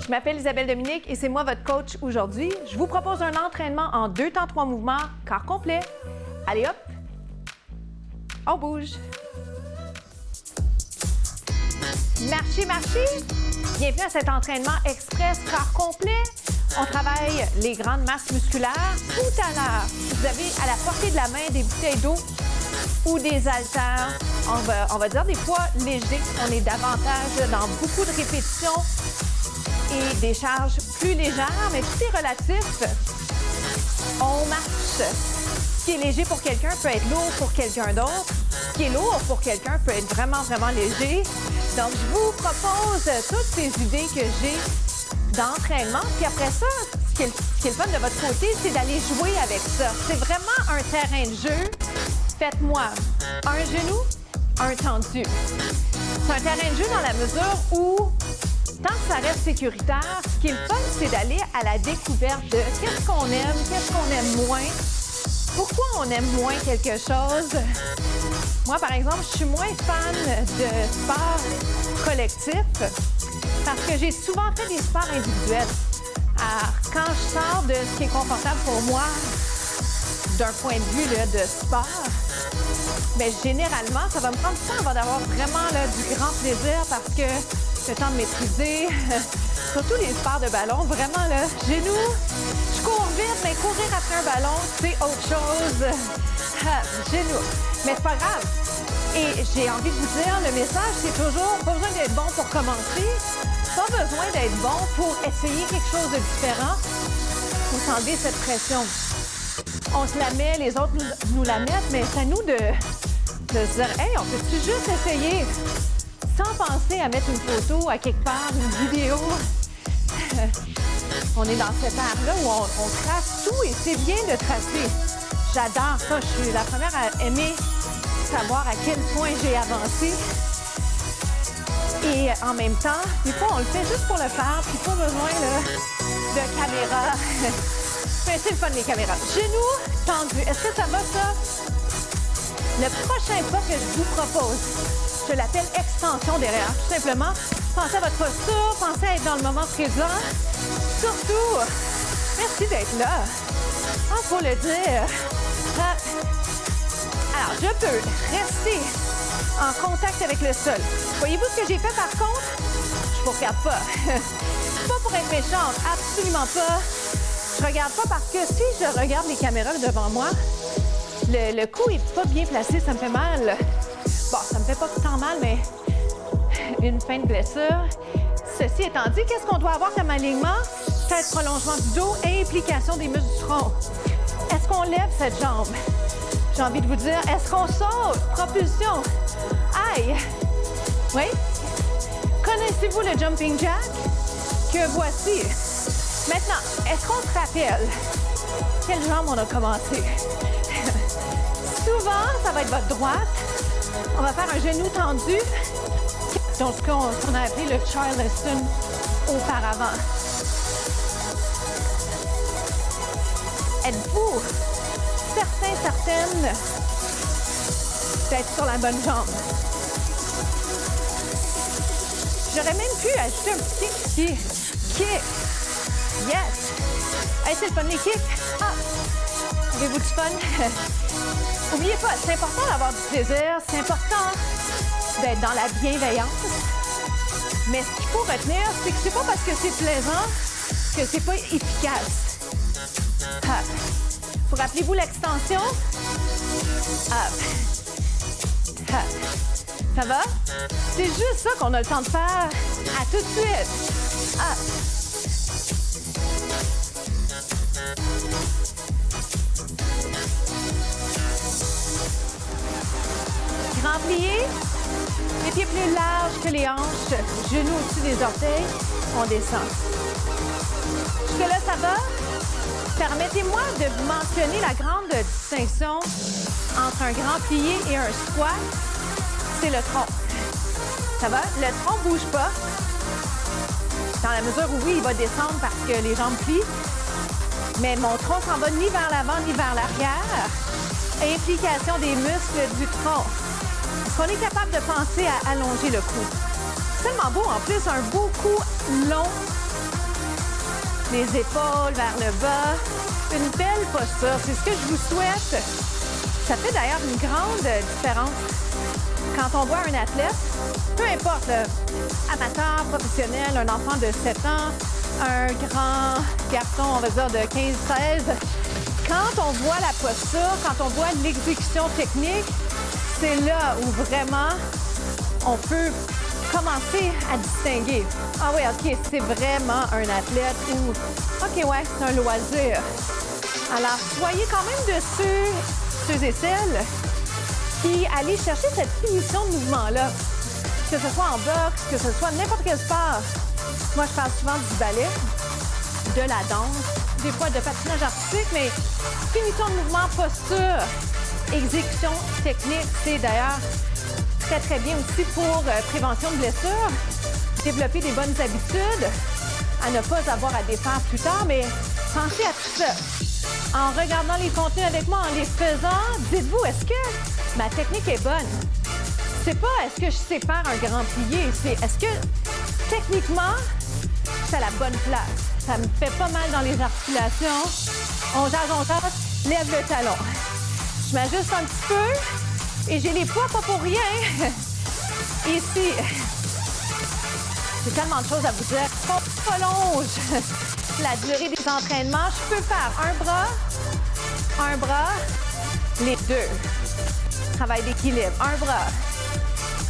Je m'appelle Isabelle Dominique et c'est moi votre coach aujourd'hui. Je vous propose un entraînement en 2 temps 3 mouvements, corps complet. Allez hop, on bouge. Marchez, marchez. Bienvenue à cet entraînement express corps complet. On travaille les grandes masses musculaires tout à l'heure. Vous avez à la portée de la main des bouteilles d'eau ou des haltères. On va dire des poids légers. On est davantage dans beaucoup de répétitions et des charges plus légères, mais tout est relatif. On marche. Ce qui est léger pour quelqu'un peut être lourd pour quelqu'un d'autre. Ce qui est lourd pour quelqu'un peut être vraiment, vraiment léger. Donc, je vous propose toutes ces idées que j'ai d'entraînement. Puis après ça, ce qui est le fun de votre côté, c'est d'aller jouer avec ça. C'est vraiment un terrain de jeu. Faites-moi un genou, un tendu. C'est un terrain de jeu dans la mesure où tant que ça reste sécuritaire, ce qui est le fun, c'est d'aller à la découverte de qu'est-ce qu'on aime moins, pourquoi on aime moins quelque chose. Moi, par exemple, je suis moins fan de sport collectif parce que j'ai souvent fait des sports individuels. Alors, quand je sors de ce qui est confortable pour moi, d'un point de vue là, de sport, bien, généralement, ça va me prendre du temps avant d'avoir vraiment là, du grand plaisir parce que le temps de maîtriser, surtout les sports de ballon, vraiment là, genoux, je cours vite, mais courir après un ballon, c'est autre chose. Genoux. Mais c'est pas grave. Et j'ai envie de vous dire, le message, c'est toujours, pas besoin d'être bon pour commencer, pas besoin d'être bon pour essayer quelque chose de différent, pour s'enlever cette pression. On se la met, les autres nous la mettent, mais c'est à nous de se dire, hey, on peut-tu juste essayer? Sans penser à mettre une photo à quelque part, une vidéo. On est dans cette ère-là où on trace tout et c'est bien de tracer. J'adore ça. Je suis la première à aimer savoir à quel point j'ai avancé. Et en même temps, des fois, on le fait juste pour le faire, puis pas besoin là, de caméra. Mais c'est le fun, les caméras. Genoux tendus. Est-ce que ça va, ça? Le prochain pas que je vous propose, je l'appelle extension derrière. Tout simplement, pensez à votre posture, pensez à être dans le moment présent. Surtout, merci d'être là. Il faut le dire. Alors, je peux rester en contact avec le sol. Voyez-vous ce que j'ai fait par contre? Je ne vous regarde pas. Pas pour être méchante, absolument pas. Je regarde pas parce que si je regarde les caméras devant moi, le cou est pas bien placé, ça me fait mal. Bon, ça me fait pas tant mal, mais une fin de blessure. Ceci étant dit, qu'est-ce qu'on doit avoir comme alignement? Tête, prolongement du dos, implication des muscles du tronc. Est-ce qu'on lève cette jambe? J'ai envie de vous dire, est-ce qu'on saute? Propulsion. Aïe! Oui? Connaissez-vous le jumping jack? Que voici. Maintenant, est-ce qu'on se rappelle quelle jambe on a commencé? Souvent, ça va être votre droite. On va faire un genou tendu, donc ce qu'on a appelé le Charleston auparavant. Êtes-vous certaine d'être sur la bonne jambe? J'aurais même pu ajouter un petit kick ici. Kick! Yes! Hey, c'est le fun, les kicks! Ah! Avez-vous du fun? N'oubliez pas, c'est important d'avoir du plaisir, c'est important d'être dans la bienveillance. Mais ce qu'il faut retenir, c'est que c'est pas parce que c'est plaisant que c'est pas efficace. Hop. Vous rappelez-vous l'extension? Hop. Hop. Ça va? C'est juste ça qu'on a le temps de faire. À tout de suite. Hop. Grand plié, les pieds plus larges que les hanches, genoux au-dessus des orteils, on descend. Jusque-là, ça va? Permettez-moi de vous mentionner la grande distinction entre un grand plié et un squat. C'est le tronc. Ça va? Le tronc ne bouge pas. Dans la mesure où, oui, il va descendre parce que les jambes plient. Mais mon tronc s'en va ni vers l'avant ni vers l'arrière. Implication des muscles du tronc. Est-ce qu'on est capable de penser à allonger le cou? C'est tellement beau. En plus, un beau cou long. Les épaules vers le bas. Une belle posture. C'est ce que je vous souhaite. Ça fait d'ailleurs une grande différence quand on voit un athlète, peu importe, amateur, professionnel, un enfant de 7 ans, un grand garçon, on va dire, de 15-16, quand on voit la posture, quand on voit l'exécution technique, c'est là où vraiment on peut commencer à distinguer. Ah oui, OK, c'est vraiment un athlète ou, OK, ouais, c'est un loisir. Alors, soyez quand même de ceux et celles qui allez chercher cette finition de mouvement-là. Que ce soit en boxe, que ce soit n'importe quel sport. Moi, je parle souvent du ballet, de la danse, des fois de patinage artistique, mais finition de mouvement, posture, exécution technique, c'est d'ailleurs très, très bien aussi pour prévention de blessures, développer des bonnes habitudes, à ne pas avoir à défaire plus tard, mais pensez à tout ça. En regardant les contenus avec moi, en les faisant, dites-vous, est-ce que ma technique est bonne? C'est pas est-ce que je sais faire un grand plié, c'est est-ce que techniquement, je suis à la bonne place. Ça me fait pas mal dans les articulations. On jase, lève le talon. Je m'ajuste un petit peu et j'ai les poids pas pour rien. Ici, j'ai tellement de choses à vous dire. On prolonge la durée des entraînements. Je peux faire un bras, les deux. Travail d'équilibre. Un bras.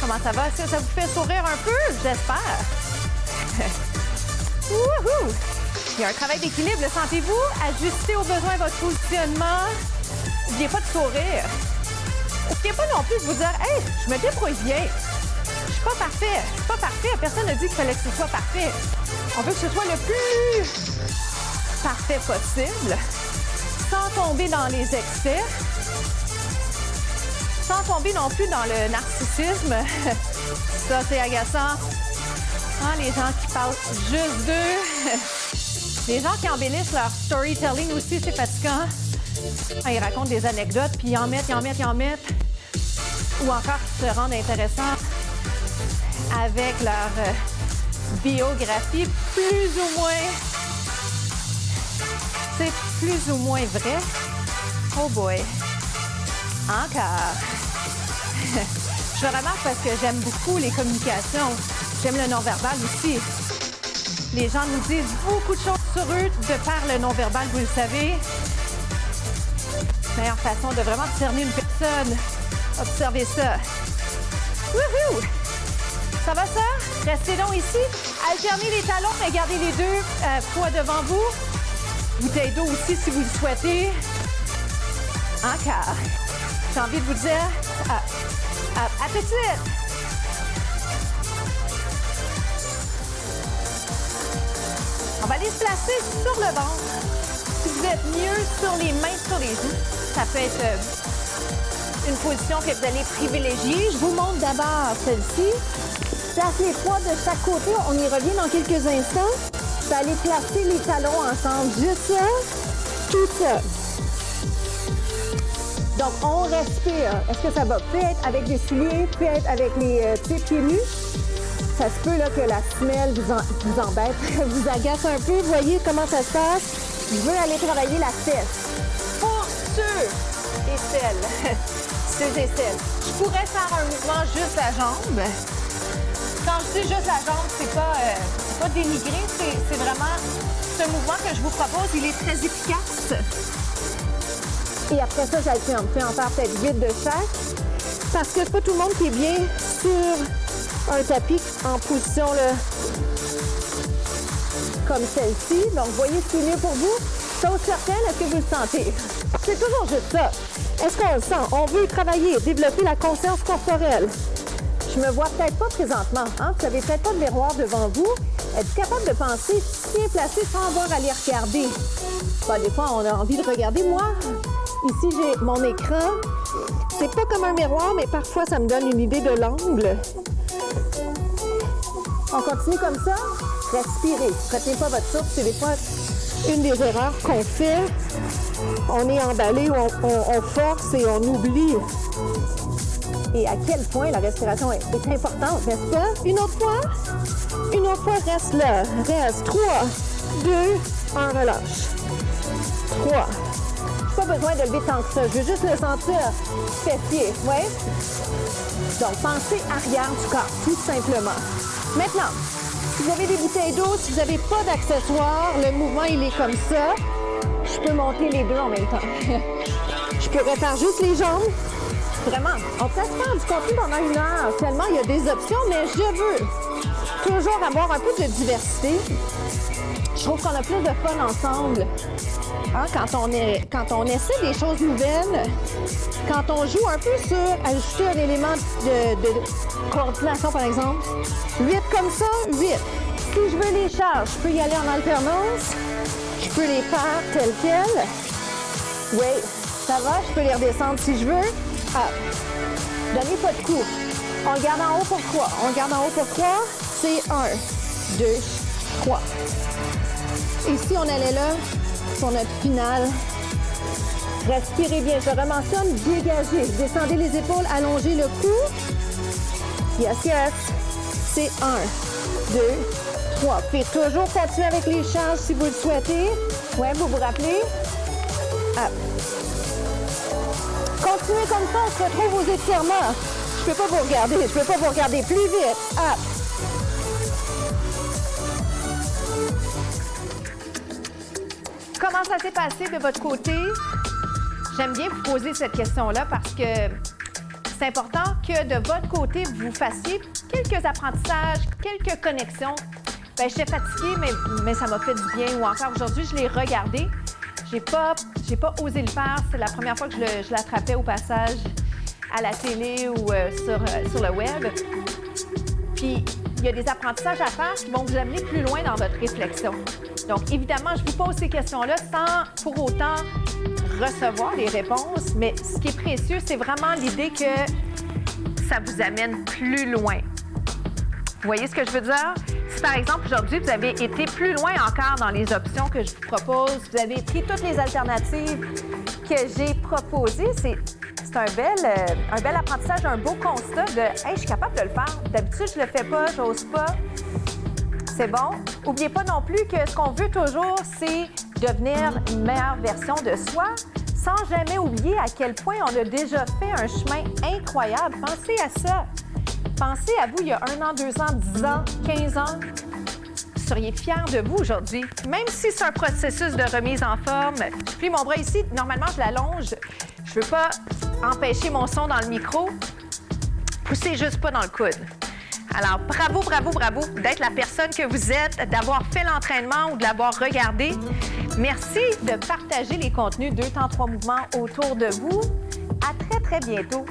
Comment ça va? Est-ce que ça vous fait sourire un peu? J'espère. Wouhou! Il y a un travail d'équilibre, le sentez-vous? Ajustez au besoin votre positionnement. N'oubliez pas de sourire. N'oubliez pas non plus de vous dire, hey, je me débrouille bien. Je suis pas parfait. Je suis pas parfait. Personne n'a dit qu'il fallait que ce soit parfait. On veut que ce soit le plus parfait possible, sans tomber dans les excès, sans tomber non plus dans le narcissisme. Ça, c'est agaçant. Ah, les gens qui parlent juste d'eux. Les gens qui embellissent leur storytelling aussi, c'est fatigant. Ils racontent des anecdotes, puis ils en mettent. Ou encore qui se rendent intéressants avec leur biographie plus ou moins. C'est plus ou moins vrai. Oh boy. Encore. Je remarque parce que j'aime beaucoup les communications. J'aime le non-verbal aussi. Les gens nous disent beaucoup de choses sur eux de par le non-verbal, vous le savez. Meilleure façon de vraiment cerner une personne. Observez ça. Wouhou! Ça va ça? Restez donc ici. Alternez les talons, mais gardez les deux poids devant vous. Bouteille d'eau aussi si vous le souhaitez. Encore. J'ai envie de vous dire, à tout de suite. On va aller se placer sur le ventre. Si vous êtes mieux sur les mains, sur les genoux, ça peut être une position que vous allez privilégier. Je vous montre d'abord celle-ci. Place les poids de chaque côté. On y revient dans quelques instants. Vous allez placer les talons ensemble. Juste ça, tout ça. Donc, on respire. Est-ce que ça va? Peut être avec des souliers, peut être avec les pieds nus. Ça se peut là, que la semelle vous embête, vous agace un peu. Voyez comment ça se passe. Je veux aller travailler la fesse. Pour ceux et celles, je pourrais faire un mouvement juste la jambe. Quand je dis juste la jambe, c'est pas dénigré, c'est vraiment ce mouvement que je vous propose. Il est très efficace. Et après ça, on peut en faire peut-être 8 de chaque. Parce que c'est pas tout le monde qui est bien sur un tapis en position là, comme celle-ci. Donc, voyez ce qui est mieux pour vous. Chose certaine, est-ce que vous le sentez? C'est toujours juste ça. Est-ce qu'on le sent? On veut travailler, développer la conscience corporelle. Je me vois peut-être pas présentement. Hein? Vous n'avez peut-être pas de miroir devant vous. Êtes-vous capable de penser bien placé sans avoir à les regarder? Bah, des fois, on a envie de regarder. Moi, ici, j'ai mon écran. C'est pas comme un miroir, mais parfois, ça me donne une idée de l'angle. On continue comme ça. Respirez. Retenez pas votre souffle. C'est des fois une des erreurs qu'on fait. On est emballé, on force et on oublie. Et à quel point la respiration est importante, n'est-ce pas? Une autre fois. Une autre fois, reste là. Reste. 3, 2, 1, relâche. 3. Pas besoin de lever tant que ça. Je veux juste le sentir fessier. Ouais? Donc, pensez arrière du corps, tout simplement. Maintenant, si vous avez des bouteilles d'eau, si vous n'avez pas d'accessoires, le mouvement, il est comme ça. Je peux monter les deux en même temps. Je pourrais faire juste les jambes. Vraiment, on peut se faire du contenu pendant 1 heure. Tellement, il y a des options, mais je veux toujours avoir un peu de diversité. Je trouve qu'on a plus de fun ensemble. Hein, quand on essaie des choses nouvelles, quand on joue un peu sur ajouter un élément de coordination, par exemple. 8 comme ça, 8. Si je veux les charges, je peux y aller en alternance. Je peux les faire telles quelles. Oui, ça va, je peux les redescendre si je veux. Ah. Donnez pas de coup. On le garde en haut pour 3. On le garde en haut pour 3. C'est 1, 2, 3. Et si on allait là, pour notre finale, respirez bien. Je rementionne, dégagez. Descendez les épaules, allongez le cou. Yes, yes. C'est 1, 2, 3. Puis toujours continuer avec les charges si vous le souhaitez. Oui, vous vous rappelez? Up. Continuez comme ça, on se retrouve aux étirements. Je ne peux pas vous regarder, je ne peux pas vous regarder plus vite. Up. Comment ça s'est passé de votre côté? J'aime bien vous poser cette question-là parce que c'est important que de votre côté, vous fassiez quelques apprentissages, quelques connexions. Bien, j'étais fatiguée, mais ça m'a fait du bien. Ou encore aujourd'hui, je l'ai regardé. J'ai pas osé le faire. C'est la première fois que je l'attrapais au passage à la télé ou sur le web. Puis, il y a des apprentissages à faire qui vont vous amener plus loin dans votre réflexion. Donc, évidemment, je vous pose ces questions-là sans pour autant recevoir les réponses, mais ce qui est précieux, c'est vraiment l'idée que ça vous amène plus loin. Vous voyez ce que je veux dire? Si, par exemple, aujourd'hui, vous avez été plus loin encore dans les options que je vous propose, vous avez pris toutes les alternatives que j'ai proposées, c'est un bel apprentissage, un beau constat de « Hey, je suis capable de le faire. D'habitude, je le fais pas, j'ose pas. » C'est bon. N'oubliez pas non plus que ce qu'on veut toujours, c'est devenir une meilleure version de soi, sans jamais oublier à quel point on a déjà fait un chemin incroyable. Pensez à ça. Pensez à vous il y a 1 an, 2 ans, 10 ans, 15 ans. Vous seriez fiers de vous aujourd'hui. Même si c'est un processus de remise en forme. Je plie mon bras ici. Normalement, je l'allonge. Je veux pas empêcher mon son dans le micro. Poussez juste pas dans le coude. Alors, bravo, bravo, bravo d'être la personne que vous êtes, d'avoir fait l'entraînement ou de l'avoir regardé. Merci de partager les contenus 2 temps 3 mouvements autour de vous. À très, très bientôt.